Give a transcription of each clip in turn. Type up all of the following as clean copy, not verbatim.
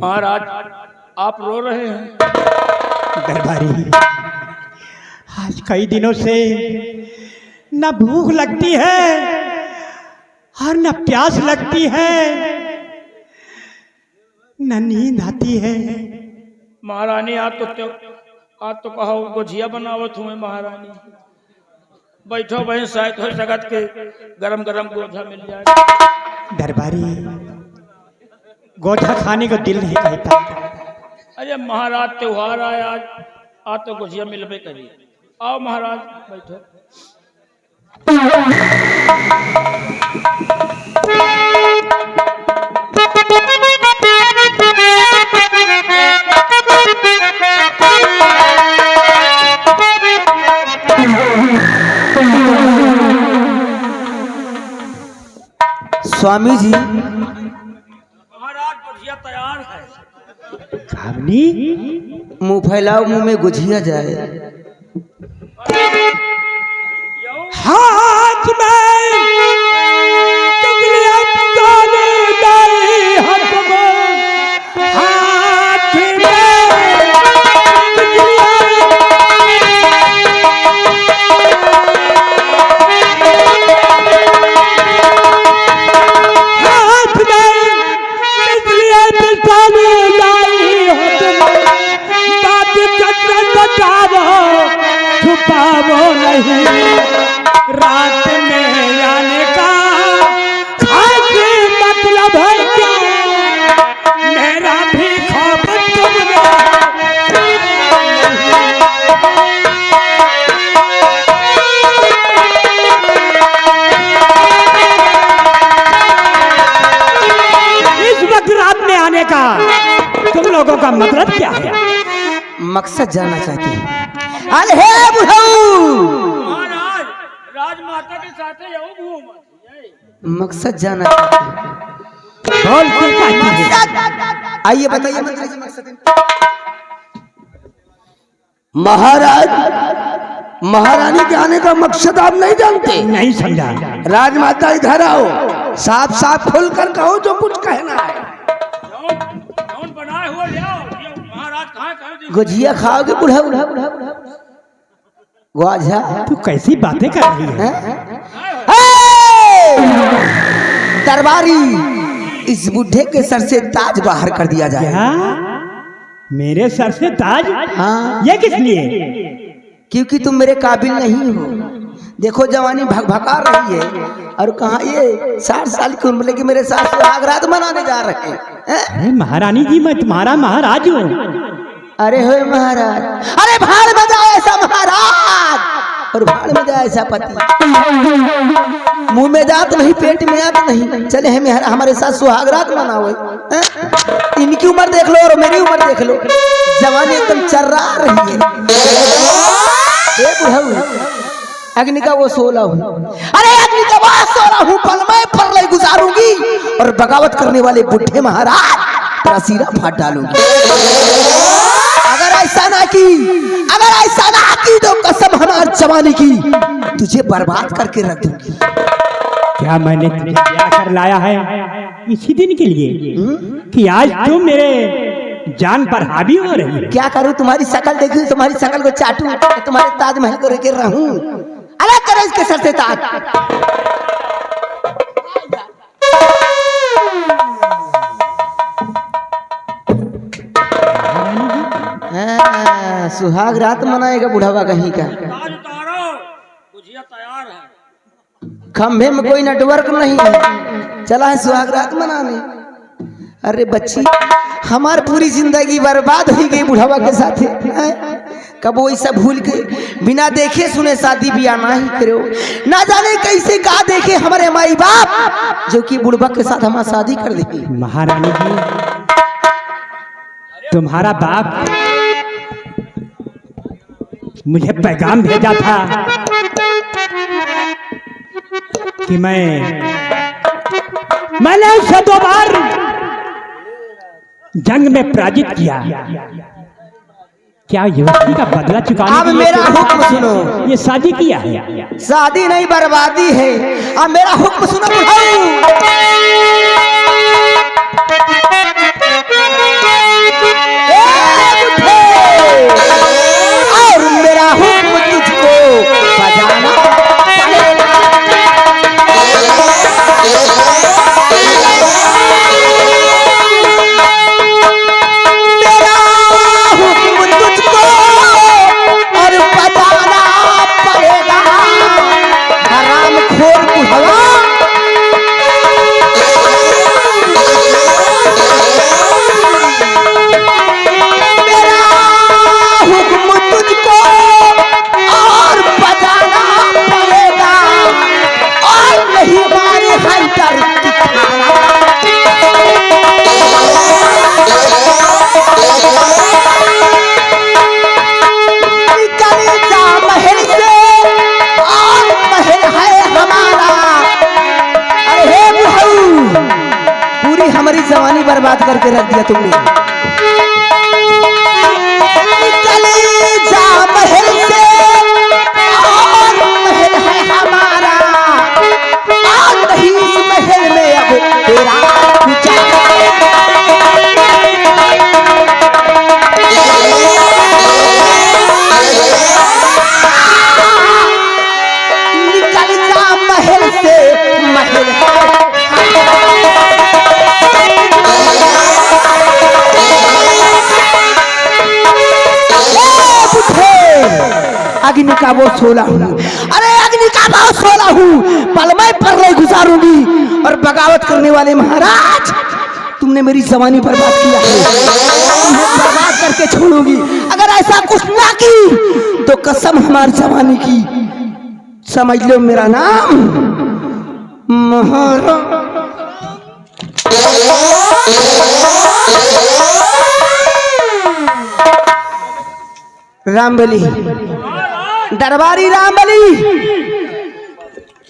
महाराज आप रो रहे हैं। दरबारी, आज कई दिनों से न भूख लगती है और न प्यास लगती है, न नींद आती है। महारानी आज तो कहो गुझिया बनावत हुए। महारानी बैठो बहन, शायद हो सकत के गरम गरम गोझा मिल जाए। दरबारी, गोझा खाने को दिल नहीं कहता। अरे महाराज त्योहार आया आज तो गुझिया मिलबे करी। आओ महाराज बैठो। स्वामी जी, महाराज गुझिया तैयार है। कामनी, मुंह फैलाओ, मुंह में गुझिया जाए। हाथ में तितलियां डाले डाले, हाथ में, हाथ में तितलियां, हाथ में तितलियां डाले लाई, हाथ में बात चक्र बताओ, छुपाओ नहीं रात में आने का खास मतलब है क्या? मेरा भी खौफ तुमने इस वक्त रात में आने का तुम लोगों का मतलब क्या है? मकसद जानना चाहती हूँ। अरे हे बुढ़ऊ, महाराज राजमाता के साथ घूम। मकसद जानना चाहती हूँ। बोल क्यों कहती है? आइए बताइए मंत्री जी मकसद। महाराज, महारानी के आने का मकसद आप नहीं जानते? नहीं समझा। राजमाता इधर आओ, साफ साफ खुल कर कहो जो कुछ कहना है। कौन बनाए हुआ जाओ। महाराज कहाँ गुझिया खाओगे बुढ़ा? ग्वाझा, तू कैसी बातें कर रही है? दरबारी, इस बुढ़े के सर से ताज बाहर कर दिया जाए। क्या? मेरे सर से ताज? हाँ। ये किस लिए? क्योंकि तुम मेरे काबिल नहीं हो। देखो जवानी भगभगा रही है, और कहा ये 60 साल की उम्र लेके मेरे साथ सुहागरात मनाने जा रहे हैं। अरे महारानी जी, मैं तुम्हारा महाराज हूँ। अरे हो महाराज, अरे भाड़ में जाए ऐसा महाराज, और भाड़ में जाए ऐसा पति। मुंह में जात नहीं, पेट में आत नहीं, चले हम हमारे साथ सुहागरात मनाओ। इनकी उम्र देख लो और मेरी उम्र देख लो, जवानी एकदम चर्रा रही है। अग्नि का वो 16 हूँ। अरे अग्नि का वो 16 हूँ, पल में परलय गुजारूंगी और बगावत करने वाले बुढ़े महाराज तेरा सीना फाड़ डालूंगी। अगर ऐसा ना की तो कसम हमार जवानी की तुझे बर्बाद करके रख दूंगी। क्या मैंने तुझे क्या कर लाया है इसी दिन के लिए कि आज तुम मेरे जान पर हावी हो रही है? क्या करूं? तुम्हारी शक्ल देखूं, तुम्हारी शक्ल को चाटूं, तुम्हारे ताजमहल को लेकर रहूं। अलग करो इसके सर से ताज। सुहाग रात मनाएगा बुढ़ावा कहीं का। ताज उतारो, गुझिया तैयार है। खंभे में कोई नेटवर्क नहीं है, चला है सुहाग रात मनाने। अरे बच्ची, हमार पूरी जिंदगी बर्बाद हो गई बुढ़ावा के साथ। कब वो ऐसा भूल के बिना देखे सुने शादी ब्याह नहीं करो। ना जाने कैसे कहा देखे हमारे माई बाप जो कि बुढ़वा के साथ हमारा शादी कर देगी। महारानी जी, तुम्हारा बाप मुझे पैगाम भेजा था कि मैंने उसे 2 बार जंग में पराजित किया। क्या युवती का बदला चुकाने अब के लिए मेरा हुक्म सुनो। ये शादी किया है? शादी नहीं, बर्बादी है। अब मेरा हुक्म सुनो बुढ़ाऊ। और मेरा हुक्म तुझको बजाना पड़ेगा। मेरा हुक्म तुझको और बजाना पड़ेगा। हराम खोर बुढ़वा, जवानी बर्बाद करके रख दिया तुमने। चले जा महल से और महल है हमारा, और नहीं इस महल में अब तेरा निकल जा महल से, महल है अग्नि का वो 16 हूँ। अरे अग्नि का वो 16 हूँ, पल में परले गुजारूंगी। और बगावत करने वाले महाराज, तुमने मेरी जवानी बर्बाद किया है, तुम्हें बर्बाद करके छोड़ूंगी। अगर ऐसा कुछ ना की तो कसम हमारी जवानी की, समझ लो मेरा नाम रामबली, दरबारी रामबली।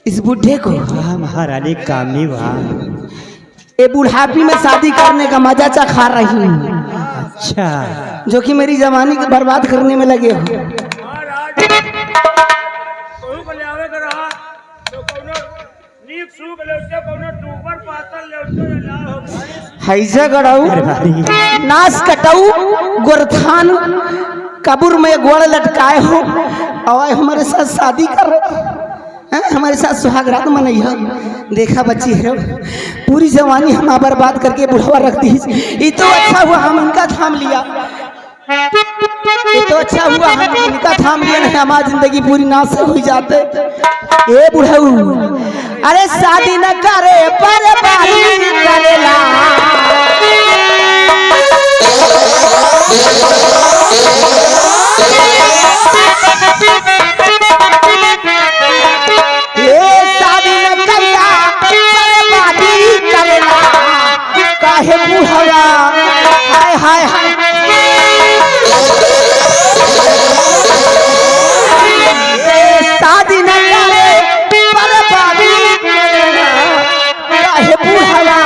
इस बुढ़े को वाह महारानी कामनी वाह। ये बुढ़ापी में शादी करने का मजा चखा रही हूँ। अच्छा, जो कि मेरी जवानी को बर्बाद करने में लगे हो। हैजा गड़ाऊ नाश कटाऊ गोरथान कब्र में गोड़ लटकाए हो और हमारे साथ शादी कर रहे, हमारे साथ सुहागरात मनई है। देखा बच्ची है, पूरी जवानी हम बर्बाद करके बुढ़वा रख दी। ये तो अच्छा हुआ हम इनका थाम लिया, ये तो अच्छा हुआ हम इनका थाम लिया, नहीं हमारी जिंदगी पूरी नाश हो जाते। ए बुढ़ऊ, अरे शादी न करे बर्बादी करेला। शादी न करिया बर्बादी करेला, काहे बुढ़वा हाय हाय हाय। शादी न करे बर्बादी करेला, काहे बुढ़वा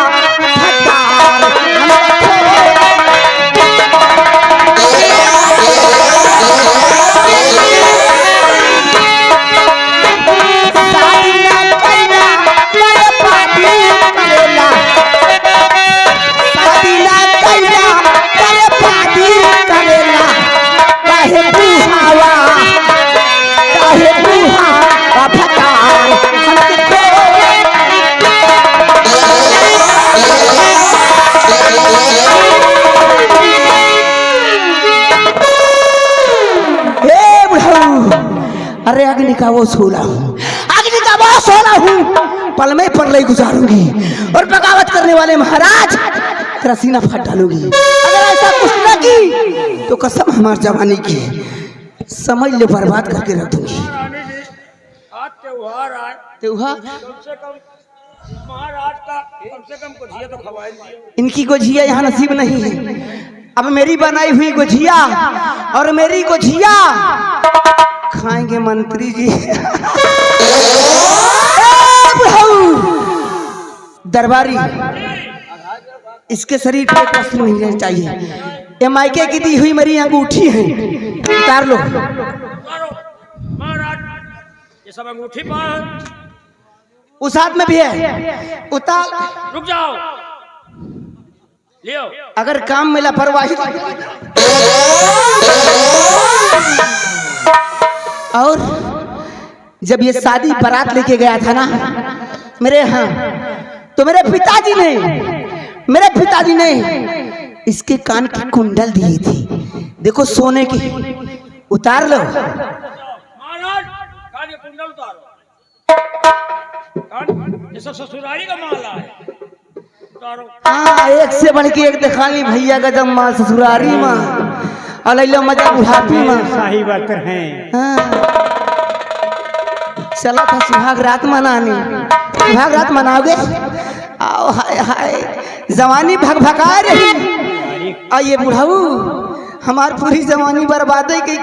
फटार अरे अग्नि का वो 16 हूँ, अग्नि का वो 16 हूँ, पल में परले गुजारूंगी और बगावत करने वाले महाराज तेरा सीना फाड़ डालूंगी। अगर ऐसा कुछ न की तो कसम हमारी जवानी की, समझ लो बर्बाद करके रख दूंगी। आज त्योहार आए, त्योहार कम से कम महाराज का कम से कम गुझिया तो खवाएंगे। इनकी गुझिया यहाँ नसीब नहीं है। अब मेरी बनाई हुई गुझिया और मेरी गुझिया खाएंगे मंत्री जी। दरबारी, इसके शरीर पे एक वस्त्र नहीं रहना चाहिए। ये मायके की दी हुई मेरी अंगूठी है, उतार लो। महाराज ये सब अंगूठी पर उस हाथ में भी है, उतार। रुक जाओ, लियो। अगर काम में लापरवाही और जब ये शादी बारात लेके गया था ना मेरे यहाँ, तो मेरे पिताजी ने इसके कान की कुंडल दी थी, देखो सोने की। उतार लो महाराज, कान के कुंडल उतारो। ये सब ससुरारी का माला है, उतारो। हाँ, एक से बढ़ के एक दिखानी भैया का जब माँ ससुरारी माँ अलैलो मजा बुढ़ापी माँ शाही वर्कर हैं। हाँ। चला था सुहाग रात मनाने, सुहाग रात मनाओगे? आओ, हाय हाय जवानी भग भगा रही। और ये बुढ़ाऊ हमार पूरी जवानी बर्बाद है के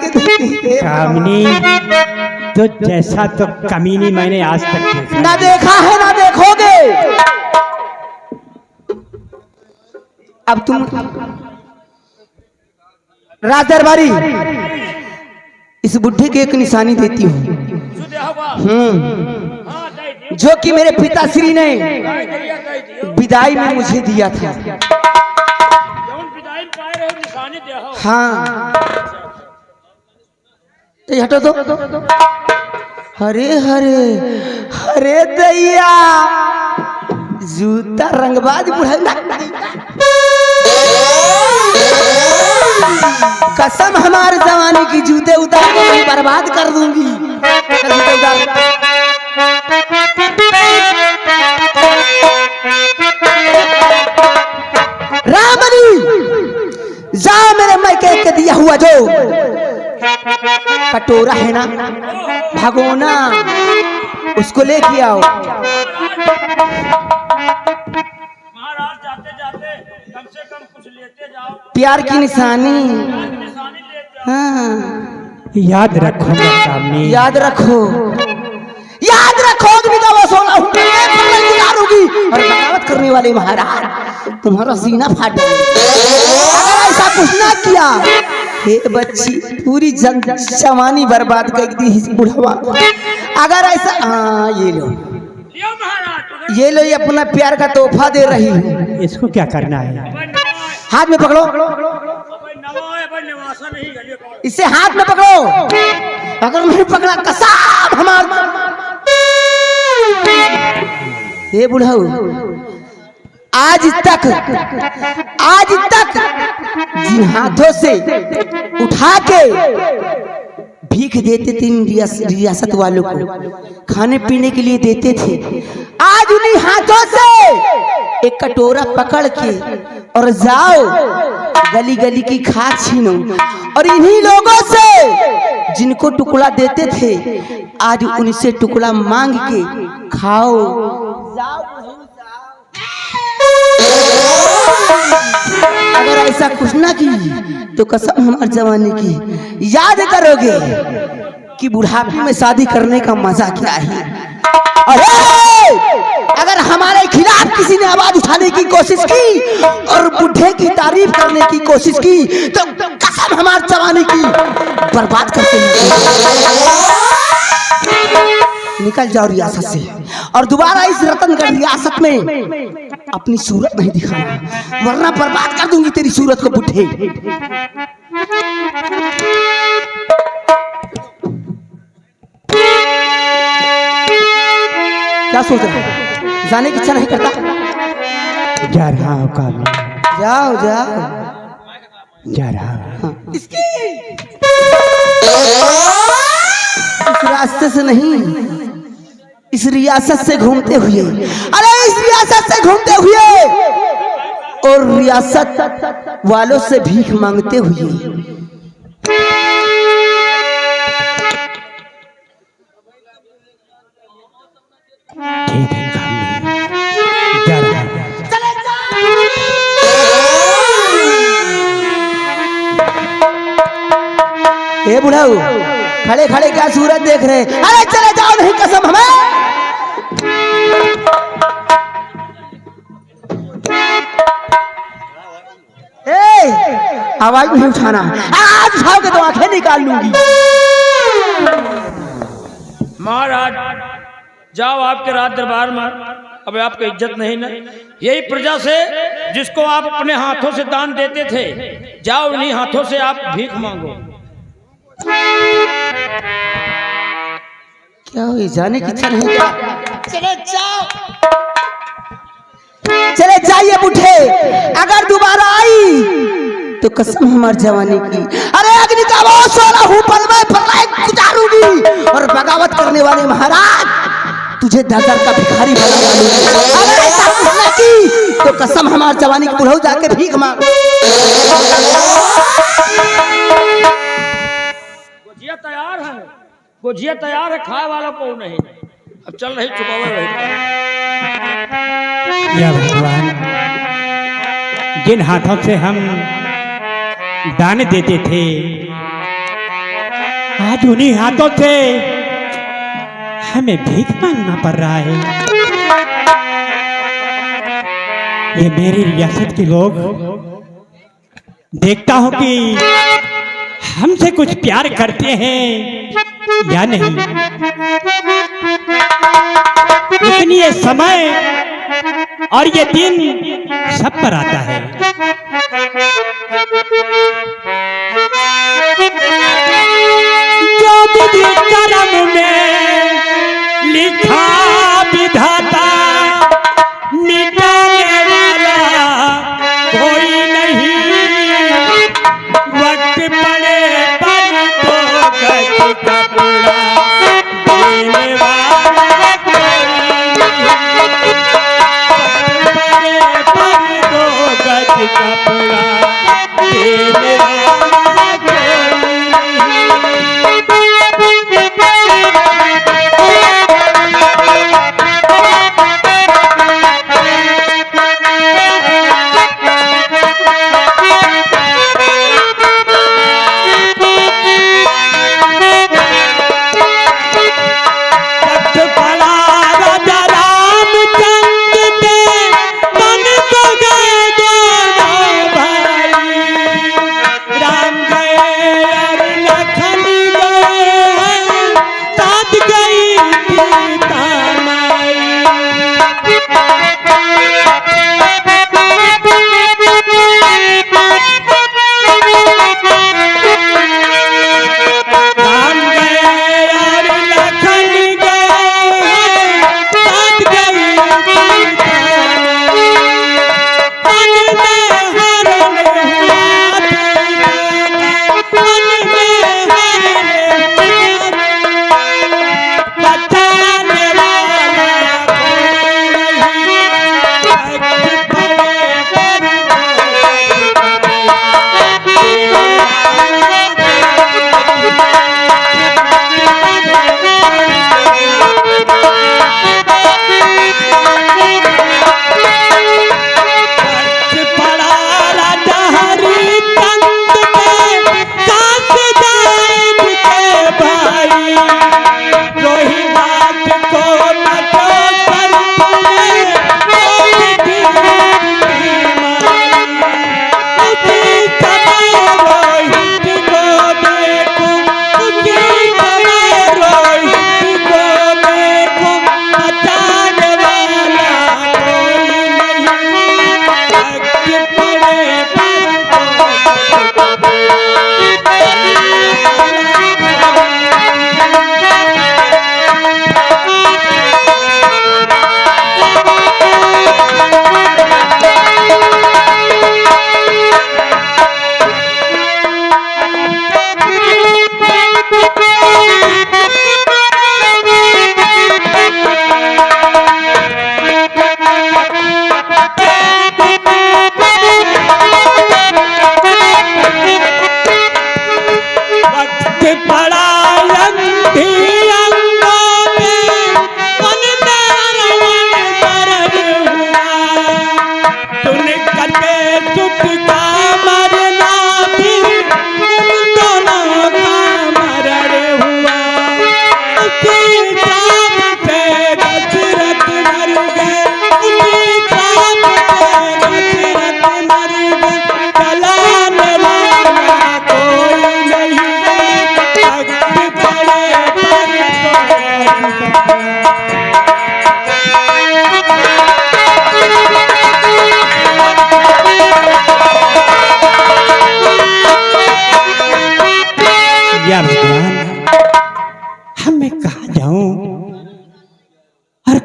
कामिनी, तो जैसा तो कमीनी मैंने आज तक ना देखा है ना देखोगे। अब तुम राज दरबारी, इस बुढ़े के एक निशानी देती हूँ, जो कि मेरे पिताश्री ने विदाई में मुझे दिया था। हाँ, तो हटो तो। हरे हरे हरे दैया, जूता रंगबाज बुढ़ा, कसम हमारे जवानी की, जूते उतार के बर्बाद कर दूंगी। जूते उतार। रामनी, जाओ मेरे मायके के दिया हुआ जो कटोरा है ना, भगोना, उसको लेके आओ। महाराज जाते जाते कम से कम कुछ लेते जाओ, प्यार की निशानी। हाँ, याद रखो कामिनी, याद रखो, याद रखोगे भी तो वो सोना होगी। और बगावत करने वाले महाराज तुम्हारा सीना फाट जाएगा अगर ऐसा कुछ ना किया। हे बच्ची, पूरी जवानी बर्बाद कर दी इस बुढ़वा। अगर ऐसा, हाँ ये लो, ये लो, ये अपना प्यार का तोहफा दे रही हूँ। इसको क्या करना है? हाथ में पकड़ो, इसे हाथ में पकड़ो। अगर नहीं पकड़ा कसाब हमारा। ये बुढ़ाऊ आज तक जिन हाथों से उठा के भीख देते थे रियासत वालों को, खाने पीने के लिए देते थे, आज उन्हीं हाथों से एक कटोरा पकड़ के और जाओ गली गली की खाद छीनो। और इन्हीं लोगों से जिनको टुकड़ा देते थे, आज उनसे टुकड़ा मांग के खाओ। अगर ऐसा कुछ ना की तो कसम हमार जवानी की, याद करोगे कि बुढ़ापे में शादी करने का मजा क्या है। अरे अगर हमारे खिलाफ किसी ने आवाज उठाने की कोशिश की और बुढ़े की तारीफ करने की कोशिश की तो कसम हमार जवानी की बर्बाद करके निकल जाओ रियासत से, और दोबारा इस रतनगढ़ रियासत में अपनी सूरत नहीं दिखाना, वरना बर्बाद कर दूंगी तेरी सूरत को बुढ़े। क्या सोच रहा है? जाने की इच्छा नहीं करता? जा रहा हूँ कामिनी, जाओ जाओ, जा रहा हूँ। हाँ। इस रास्ते से नहीं, इस रियासत से घूमते हुए, अरे इस रियासत से घूमते हुए और रियासत वालों से भीख मांगते हुए। ठीक है कामिनी, जा रहा हूँ। हे बुढ़ाऊ, खड़े खड़े क्या सूरत देख रहे? अरे चले जाओ, नहीं कसम हमें। आवाज नहीं उठाना, आज उठाओगे तो आंखें निकाल लूंगी। महाराज जाओ आपके राज दरबार में, अब आपकी इज्जत नहीं ना, यही प्रजा से जिसको आप अपने हाथों से दान देते थे, जाओ इन्हीं हाथों से आप भीख मांगो। क्या हुई, जाने की इच्छा नहीं क्या? चले जाओ, चले जाइए बूढ़े, अगर दोबारा आई तो कसम हमार जवानी की, अरे अग्नि का वो सोना हूँ पल में फरलाए गुजारूंगी, और बगावत करने वाले महाराज तुझे दरदर का भिखारी बना डालूंगी। अगर ऐसा करने की तो कसम हमार जवानी की, बुढ़ऊ जाके भीख मांग। गुजिया तैयार है, गुजिया तैयार है, खाए वाला को नहीं, अब चल रही चुकावे रही। या भगवान, जिन हाथों से हम दान देते थे, आज उन्हीं हाथों से हमें भीख मांगना पड़ रहा है। ये मेरी रियासत के लोग, देखता हूं कि हमसे कुछ प्यार करते हैं या नहीं, लेकिन ये समय और ये दिन सब पर आता है। जो विधि कर्म में लिखा विधाता, मिटाने वाला कोई नहीं, वक्त पड़े पर तो गति का बुरा देने वाला कोई नहीं, वक्त पड़े पर तो गति का बुरा देने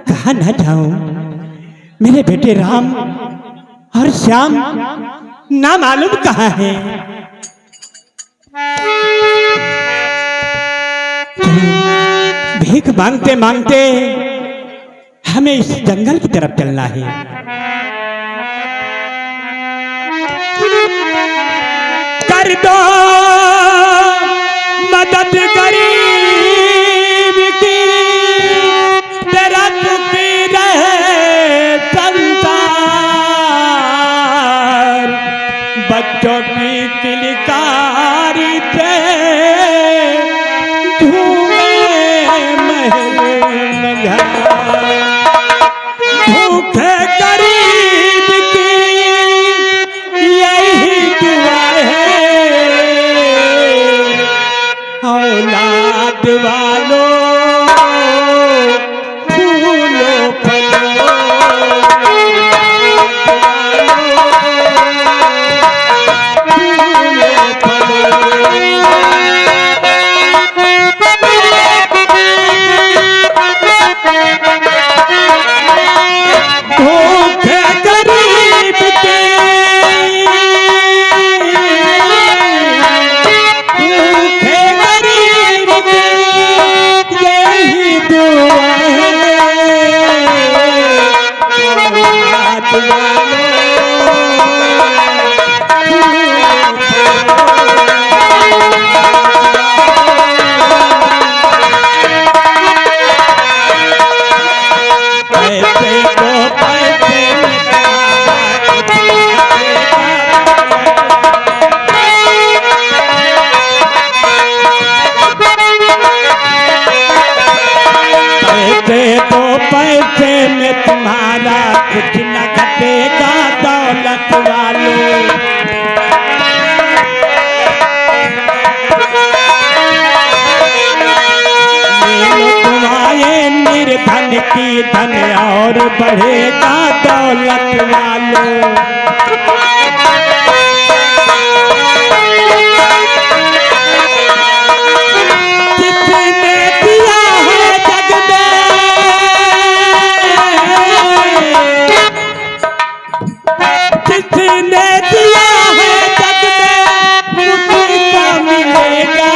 कहाँ न जाऊं। मेरे बेटे राम और श्याम ना मालूम कहाँ है। भीख मांगते मांगते हमें इस जंगल की तरफ चलना है। कर दो मदद गरीब की, तेरा दुखी रहे संसार। बच्चों की किलकारी से झूमे महल में घर। भूखे गरीब की यही दुआ है, औलाद वालों फूलो फलो। पैसे में तुम्हारा कुछ न घटेगा दौलत वालों। तुम्हारे निर्धन की धन और बढ़ेगा दौलत वालों। जिसने दिया है जग में उसी को मिलेगा।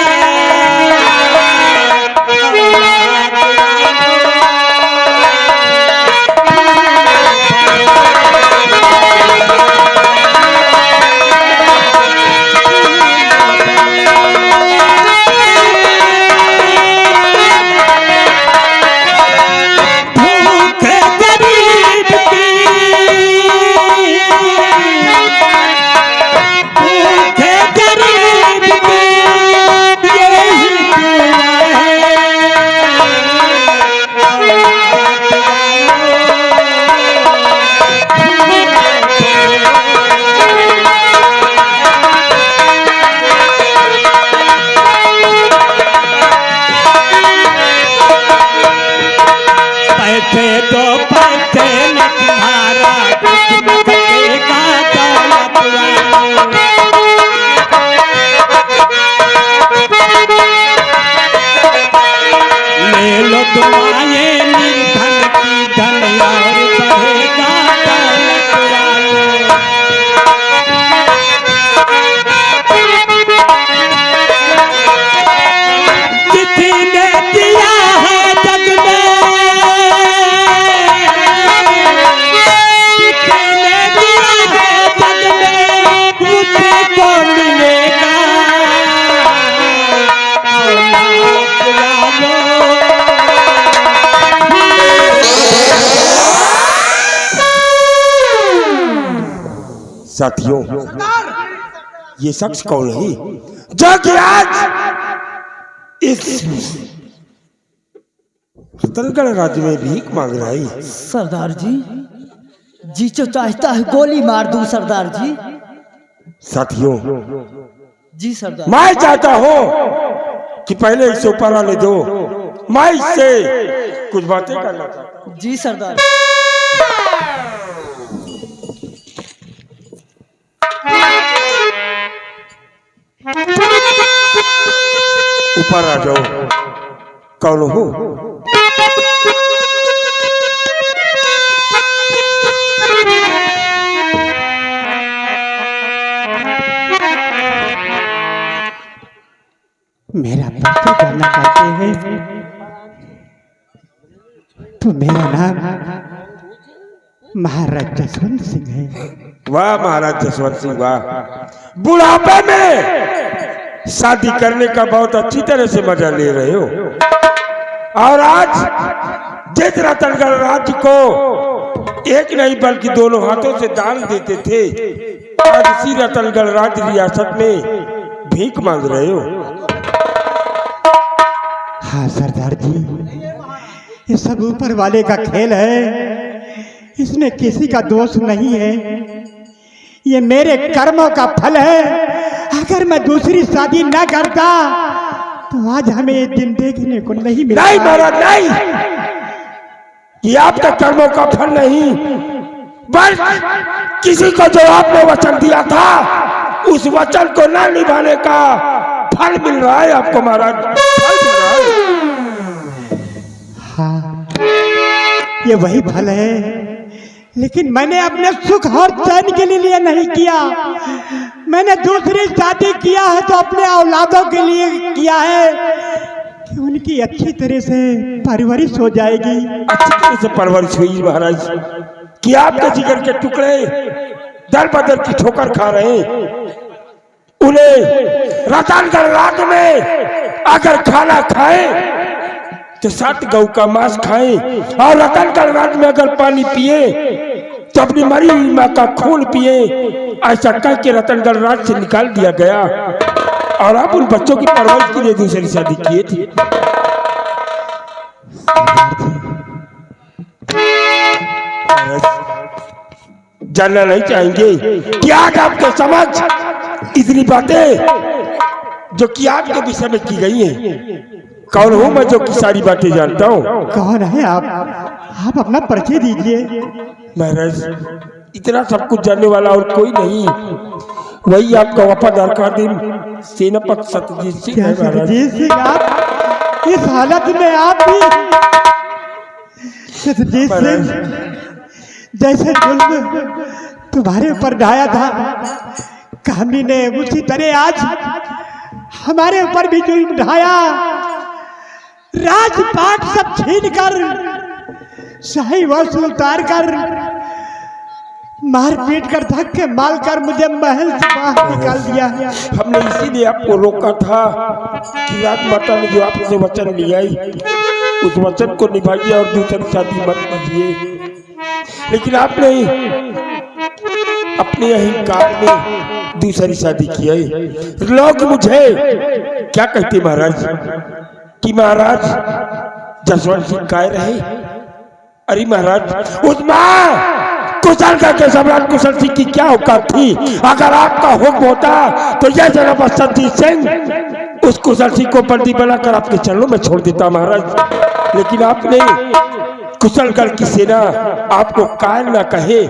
साथियों, ये शख्स कौन है जो कि आज इस रतनगढ़ राज्य में भीख मांग रहा है? सरदार जी, जी जो चाहता है गोली मार दूं सरदार जी। साथियों, जी सरदार। मैं चाहता हूँ कि पहले इसे ऊपर आने दो, मैं इससे कुछ बातें करना चाहता हूँ। जी सरदार। ऊपर आ जाओ। कौन हो? मेरा परिचय जानना चाहते हैं तो मेरा नाम महाराज जसवंत सिंह है। वाह महाराज जसवंत सिंह वाह, बुढ़ापे में शादी करने का बहुत अच्छी तरह से मजा ले रहे हो। और आज जिस रतनगढ़ राज्य को एक नहीं बल्कि दोनों हाथों से दान देते थे, आज इसी रतनगढ़ राज्य रियासत में भीख मांग रहे हो। हाँ सरदार जी, ये सब ऊपर वाले का खेल है, इसमें किसी का दोष नहीं है। ये मेरे कर्मों का फल है। अगर मैं दूसरी शादी न करता तो आज हमें ये दिन देखने को नहीं मिला। नहीं महाराज नहीं, ये आपका कर्मों का फल नहीं, बस किसी को जो आपने वचन दिया था उस वचन को न निभाने का फल मिल रहा है आपको महाराज, फल मिल रहा है। हाँ, ये वही फल है, लेकिन मैंने अपने सुख और चैन के लिए नहीं किया। मैंने दूसरी शादी किया है तो अपने औलादों के लिए किया है कि उनकी अच्छी तरह से परवरिश हो जाएगी। अच्छी तरह से परवरिश हुई महाराज कि आपके जिगर के टुकड़े दर बदर की ठोकर खा रहे हैं। उन्हें रतनगढ़ राज्य में अगर खाना खाएं तो 7 गौ का मांस खाएं, और रतनगढ़ राज्य में अगर पानी पिए तो अपनी मरी हुई माँ का खून पिए। ऐसा कह के रतनगढ़ राज्य से निकाल दिया गया और आप उन बच्चों की परवरिश के लिए दूसरी शादी किए थे। जानना नहीं चाहेंगे कि आज आपके समक्ष इतनी बातें जो कि आपके विषय में की गई हैं, कौन हूं मैं जो की सारी बातें जानता हूँ? कौन है आप अपना परिचय दीजिए। महाराज इतना सब कुछ जानने वाला और कोई नहीं, वही आपका वफादार खादिम सेनापति सत्यजीत सिंह है महाराज। सत्यजीत सिंह, आप इस हालत में आप भी? सत्यजीत सिंह, जैसे जुल्म तुम्हारे ऊपर ढाया था कामी ने, उसी तरह आज हमारे ऊपर भी जुल्म ढाया। राजपाट सब छीन कर, शाही वंश उतार कर, मार पीट कर, धक्के मार कर मुझे महल से बाहर निकाल दिया। हमने इसीलिए आपको रोका था कि राजमाता ने जो आपसे वचन लिया उस वचन को निभाइए और दूसरी शादी मत कीजिए, लेकिन आपने अपने अहंकार में दूसरी शादी की है। लोग मुझे क्या कहते महाराज कि महाराज जसवंत सिंह काय रहे। अरे महाराज उस मां कुशलगढ़ के सम्राट कुशल सिंह की क्या औकात थी? अगर आपका हुक्म होता तो यह जनाब सत्यजीत सिंह उस कुशल सिंह को बंदी बनाकर आपके चरणों में छोड़ देता महाराज, लेकिन आपने कुशलगढ़ की सेना आपको कायल ना कहे,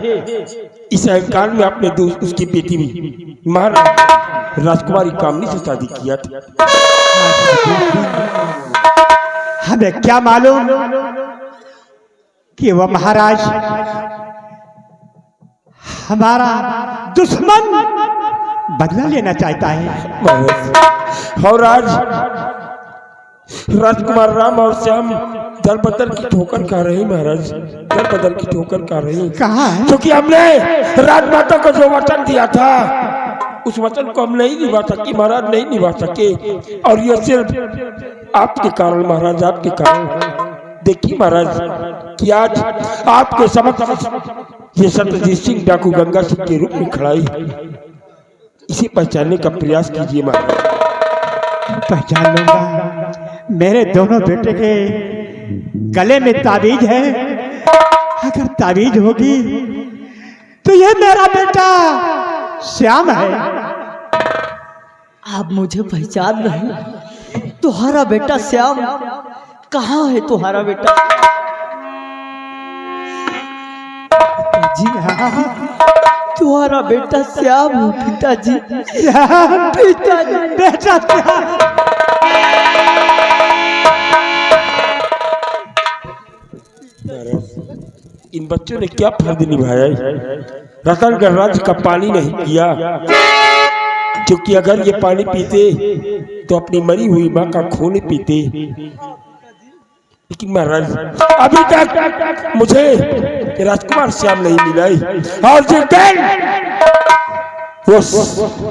इस अहंकार में आपने उसकी बेटी भी महाराज राजकुमारी कामनी से शादी किया था। हमें क्या मालूम कि वह महाराज हमारा दुश्मन बदला लेना चाहता है। और आज राजकुमार राम और श्याम दर बदर की ठोकर खा रहे हैं महाराज, दर बदर की ठोकर खा रहे हैं। कहाँ है? क्योंकि हमने राजमाता को जो वचन दिया था उस वचन को हम नहीं निभा सके महाराज, नहीं निभा सके, और यह सिर्फ आपके कारण महाराज, आपके कारण। देखिए महाराज कि आज आपके समक्ष ये सत्यजीत सिंह डाकू गंगा सिंह के रूप में खड़ा है, इसे पहचानने का प्रयास कीजिए महाराज। पहचान लूंगा। मेरे दोनों बेटे के गले में ताबीज है, अगर ताबीज होगी तो ये मेरा बेटा श्याम है। आप मुझे पहचान नहीं? तुम्हारा बेटा श्याम कहाँ है? तुम्हारा बेटा जी हाँ, तुम्हारा बेटा श्याम, पिताजी, पिताजी, बेटा श्याम। इन बच्चों ने क्या फर्ज निभाया है? रतनगढ़ राज्य का पानी नहीं पिया, क्योंकि अगर ये पानी पीते तो अपनी मरी हुई माँ का खून पीते, लेकिन महाराज अभी तक मुझे राजकुमार श्याम नहीं मिला है। और जिस दिन वो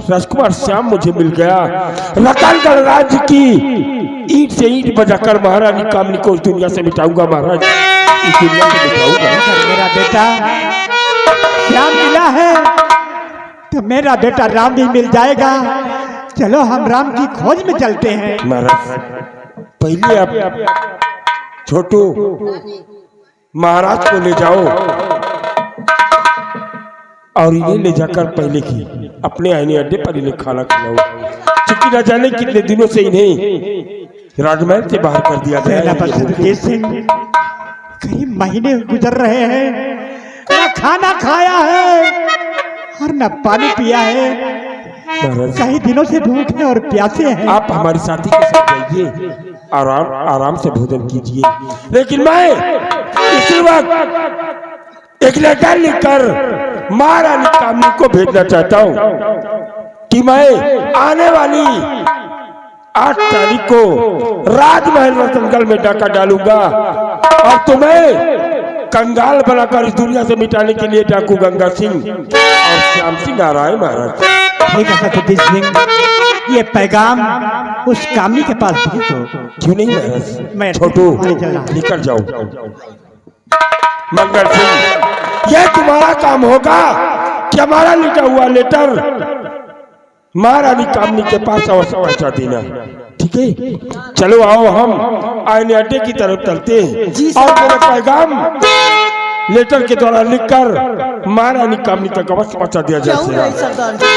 राजकुमार श्याम मुझे मिल गया, रतनगढ़ राज्य की ईंट से ईंट बजाकर महारानी कामनी को इस दुनिया से मिटाऊंगा महाराज, इस दुनिया से मिटाऊंगा। अगर मेरा बेटा श्याम मिला है तो मेरा बेटा राम भी मिल जाएगा। चलो हम राम की खोज में चलते हैं। महाराज पहले आप छोटू महाराज को ले जाओ और इन्हें ले जाकर पहले की अपने आईने अड्डे पर इन्हें खाना खिलाओ, क्योंकि न जाने कितने दिनों से इन्हें राजमहल से बाहर कर दिया गया है। कई महीने गुजर रहे हैं, न खाना खाया है और न पानी पिया है। कई दिनों से भूखे और प्यासे हैं। आप हमारे साथी के साथ जाइए, आराम से भोजन कीजिए, लेकिन मैं इसी वक्त एक लेटर लिखकर महारानी कामनी को भेजना चाहता हूँ कि मैं आने वाली 8 तारीख को राजमहल रतनगढ़ में डाका डालूंगा और तुम्हें कंगाल बनाकर इस दुनिया से मिटाने के लिए डाकू गंगा सिंह और श्याम सिंह आ रहा है महाराज। ठीक है सतुद्दीन सिंह, ये पैगाम उस कामनी के पास भेजो। क्यों नहीं महाराज? मैं छोटू निकल जाओ। मंगल सिंह, यह तुम्हारा काम होगा कि हमारा लिखा हुआ लेटर महारानी कामनी के पास अवश्य पहुंचा देना, ठीक है? चलो आओ हम आईने अड्डे की तरफ चलते हैं और मेरा पैगाम लेटर के द्वारा लिखकर महारानी कामनी तक अवश्य पहुंचा दिया जाए। सरदार जी।